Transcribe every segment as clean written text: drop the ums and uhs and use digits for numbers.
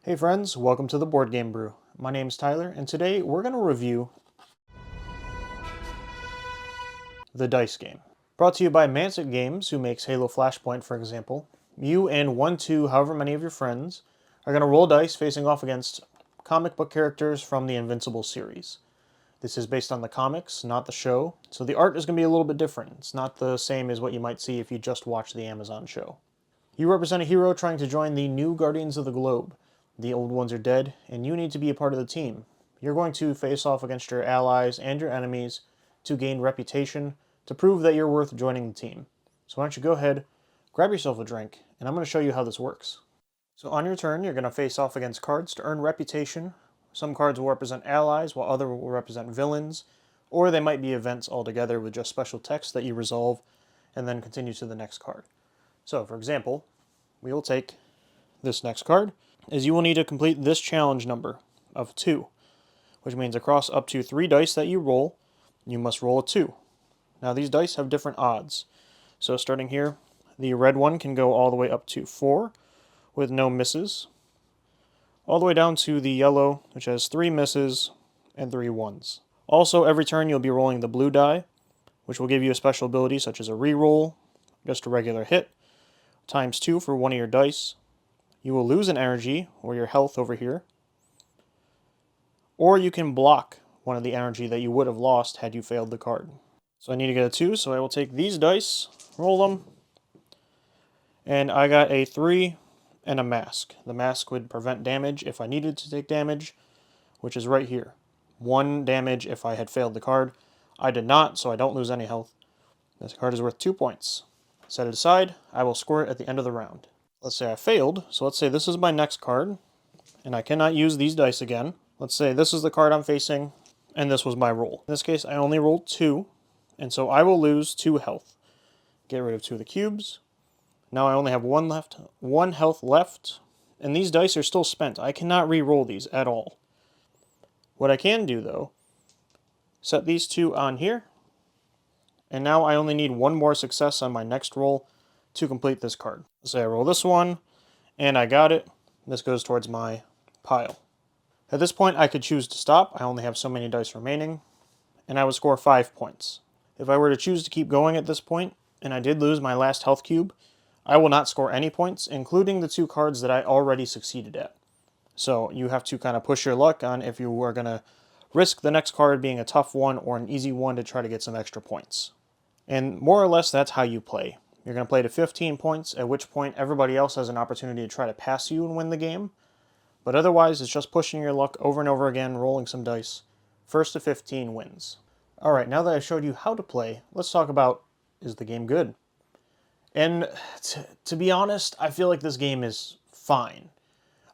Hey friends, welcome to the Board Game Brew. My name's Tyler, and today we're going to review the dice game. Brought to you by Mantic Games, who makes Halo Flashpoint, for example. You and one, two, however many of your friends are going to roll dice facing off against comic book characters from the Invincible series. This is based on the comics, not the show, so the art is going to be a little bit different. It's not the same as what you might see if you just watch the Amazon show. You represent a hero trying to join the new Guardians of the Globe. The old ones are dead, and you need to be a part of the team. You're going to face off against your allies and your enemies to gain reputation, to prove that you're worth joining the team. So why don't you go ahead, grab yourself a drink, and I'm going to show you how this works. So on your turn, you're going to face off against cards to earn reputation. Some cards will represent allies, while others will represent villains, or they might be events altogether with just special text that you resolve and then continue to the next card. So, for example, we will take this next card, as you will need to complete this challenge number of 2, which means across up to 3 dice that you roll, you must roll a 2. Now these dice have different odds. So starting here, the red one can go all the way up to 4 with no misses, all the way down to the yellow, which has 3 misses and 3 ones. Also, every turn you'll be rolling the blue die, which will give you a special ability such as a reroll, just a regular hit, times 2 for one of your dice. You will lose an energy, or your health over here, or you can block one of the energy that you would have lost had you failed the card. So I need to get a 2, so I will take these dice, roll them, and I got a 3 and a mask. The mask would prevent damage if I needed to take damage, which is right here. 1 damage if I had failed the card. I did not, so I don't lose any health. This card is worth 2 points. Set it aside. I will score it at the end of the round. Let's say I failed, so let's say this is my next card, and I cannot use these dice again. Let's say this is the card I'm facing, and this was my roll. In this case, I only rolled 2, and so I will lose 2 health. Get rid of 2 of the cubes. Now I only have 1 health left, and these dice are still spent. I cannot re-roll these at all. What I can do, though, set these 2 on here, and now I only need 1 more success on my next roll to complete this card. Let's say I roll this one, and I got it. This goes towards my pile. At this point, I could choose to stop. I only have so many dice remaining, and I would score 5 points. If I were to choose to keep going at this point, and I did lose my last health cube, I will not score any points, including the 2 cards that I already succeeded at. So you have to kind of push your luck on if you are going to risk the next card being a tough one or an easy one to try to get some extra points. And more or less, that's how you play. You're going to play to 15 points, at which point everybody else has an opportunity to try to pass you and win the game. But otherwise, it's just pushing your luck over and over again, rolling some dice. First to 15 wins. Alright, now that I've showed you how to play, let's talk about, is the game good? And to be honest, I feel like this game is fine.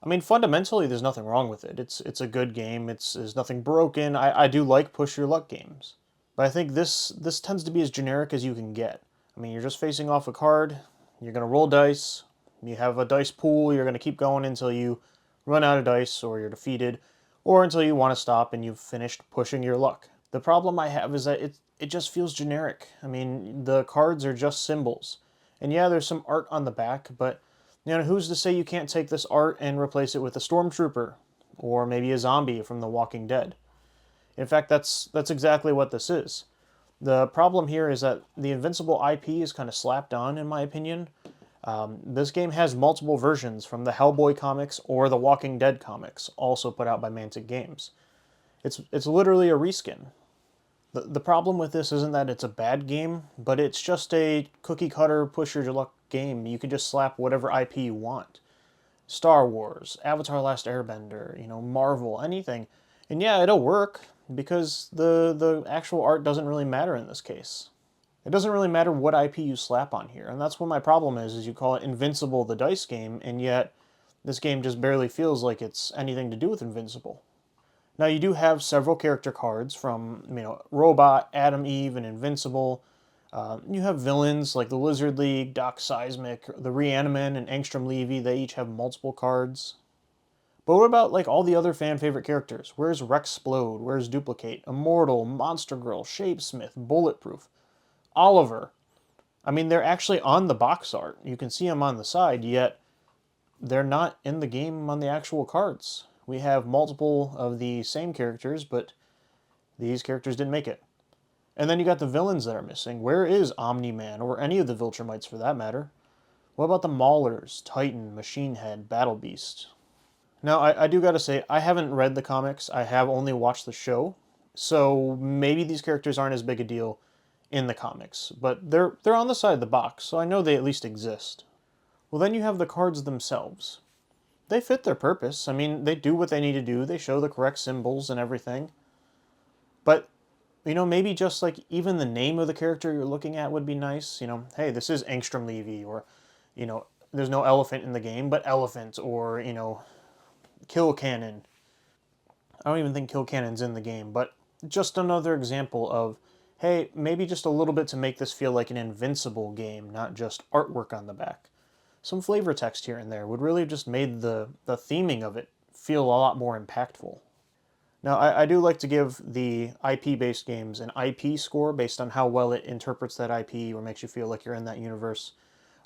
I mean, fundamentally, there's nothing wrong with it. It's a good game. There's nothing broken. I do like push your luck games. But I think this tends to be as generic as you can get. I mean, you're just facing off a card, you're going to roll dice, you have a dice pool, you're going to keep going until you run out of dice or you're defeated, or until you want to stop and you've finished pushing your luck. The problem I have is that it just feels generic. I mean, the cards are just symbols. And yeah, there's some art on the back, but you know, who's to say you can't take this art and replace it with a stormtrooper, or maybe a zombie from The Walking Dead? In fact, that's exactly what this is. The problem here is that the Invincible IP is kind of slapped on, in my opinion. This game has multiple versions from the Hellboy comics or the Walking Dead comics, also put out by Mantic Games. It's literally a reskin. The problem with this isn't that it's a bad game, but it's just a cookie-cutter, push-your-luck game. You can just slap whatever IP you want. Star Wars, Avatar Last Airbender, you know, Marvel, anything. And yeah, it'll work, because the actual art doesn't really matter in this case. It doesn't really matter what IP you slap on here, and that's what my problem is you call it Invincible the dice game, and yet this game just barely feels like it's anything to do with Invincible. Now you do have several character cards from, you know, Robot, Adam Eve, and Invincible. You have villains like the Lizard League, Doc Seismic, the Reaniman, and Angstrom Levy. They each have multiple cards. But what about like all the other fan favorite characters? Where's Rexplode? Where's Duplicate? Immortal, Monster Girl, Shapesmith, Bulletproof, Oliver. I mean, they're actually on the box art. You can see them on the side, yet they're not in the game on the actual cards. We have multiple of the same characters, but these characters didn't make it. And then you got the villains that are missing. Where is Omni-Man, or any of the Viltrumites for that matter? What about the Maulers, Titan, Machine Head, Battle Beast? Now, I do gotta say, I haven't read the comics. I have only watched the show. So maybe these characters aren't as big a deal in the comics. But they're on the side of the box, so I know they at least exist. Well, then you have the cards themselves. They fit their purpose. I mean, they do what they need to do. They show the correct symbols and everything. But, maybe just like even the name of the character you're looking at would be nice. Hey, this is Angstrom Levy, or, there's no elephant in the game, but elephant, or, Kill Cannon. I don't even think Kill Cannon's in the game, but just another example of, hey, maybe just a little bit to make this feel like an Invincible game, not just artwork on the back. Some flavor text here and there would really have just made the theming of it feel a lot more impactful. Now, I do like to give the IP-based games an IP score based on how well it interprets that IP or makes you feel like you're in that universe,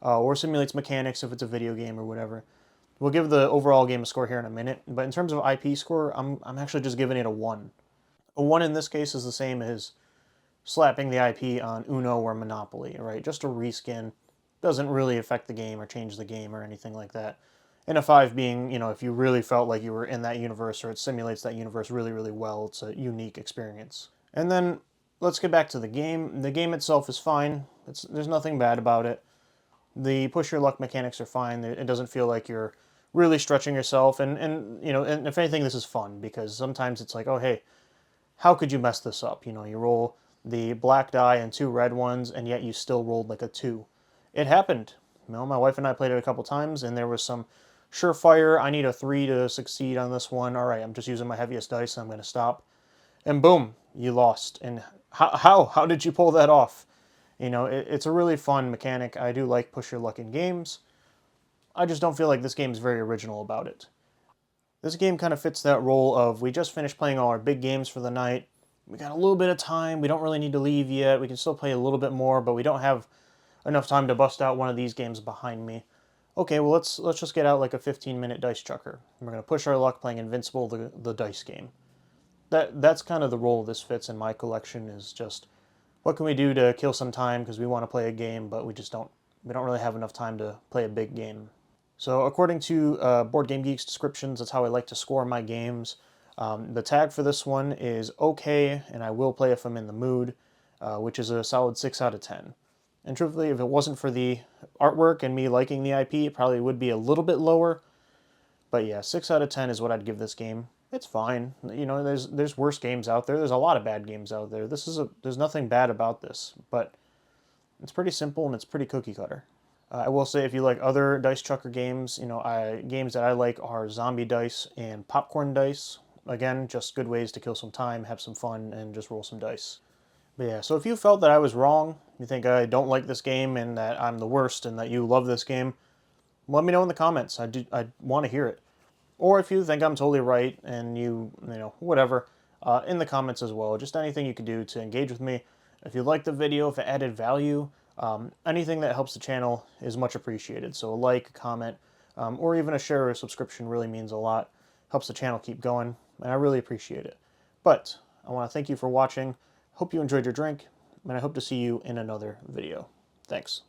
or simulates mechanics if it's a video game or whatever. We'll give the overall game a score here in a minute, but in terms of IP score, I'm actually just giving it a 1. A 1 in this case is the same as slapping the IP on Uno or Monopoly, right? Just a reskin. Doesn't really affect the game or change the game or anything like that. And a 5 being, if you really felt like you were in that universe or it simulates that universe really, really well, it's a unique experience. And then let's get back to the game. The game itself is fine. There's nothing bad about it. The push your luck mechanics are fine. It doesn't feel like you're really stretching yourself. And if anything, this is fun because sometimes it's like, oh, hey, how could you mess this up? You roll the black die and 2 red ones, and yet you still rolled like a 2. It happened. My wife and I played it a couple times, and there was some surefire, I need a 3 to succeed on this one. All right, I'm just using my heaviest dice, and I'm going to stop. And boom, you lost. And how did you pull that off? It's a really fun mechanic. I do like push your luck in games. I just don't feel like this game is very original about it. This game kind of fits that role of we just finished playing all our big games for the night. We got a little bit of time. We don't really need to leave yet. We can still play a little bit more, but we don't have enough time to bust out one of these games behind me. Okay, well let's just get out like a 15-minute dice chucker. We're gonna push our luck playing Invincible, the dice game. That's kind of the role this fits in my collection. Is just what can we do to kill some time because we want to play a game, but we don't really have enough time to play a big game. So according to Board Game Geek's descriptions, that's how I like to score my games. The tag for this one is okay, and I will play if I'm in the mood, which is a solid 6 out of 10. And truthfully, if it wasn't for the artwork and me liking the IP, it probably would be a little bit lower. But yeah, 6 out of 10 is what I'd give this game. It's fine. There's worse games out there. There's a lot of bad games out there. There's nothing bad about this, but it's pretty simple and it's pretty cookie cutter. I will say if you like other dice chucker games, games that I like are zombie dice and popcorn dice. Again, just good ways to kill some time, have some fun, and just roll some dice. But yeah, so if you felt that I was wrong, you think I don't like this game and that I'm the worst and that you love this game, let me know in the comments. I want to hear it. Or if you think I'm totally right and whatever, in the comments as well. Just anything you can do to engage with me. If you liked the video, if it added value, anything that helps the channel is much appreciated. So a like, a comment, or even a share or a subscription really means a lot. Helps the channel keep going, and I really appreciate it. But I want to thank you for watching. Hope you enjoyed your drink, and I hope to see you in another video. Thanks.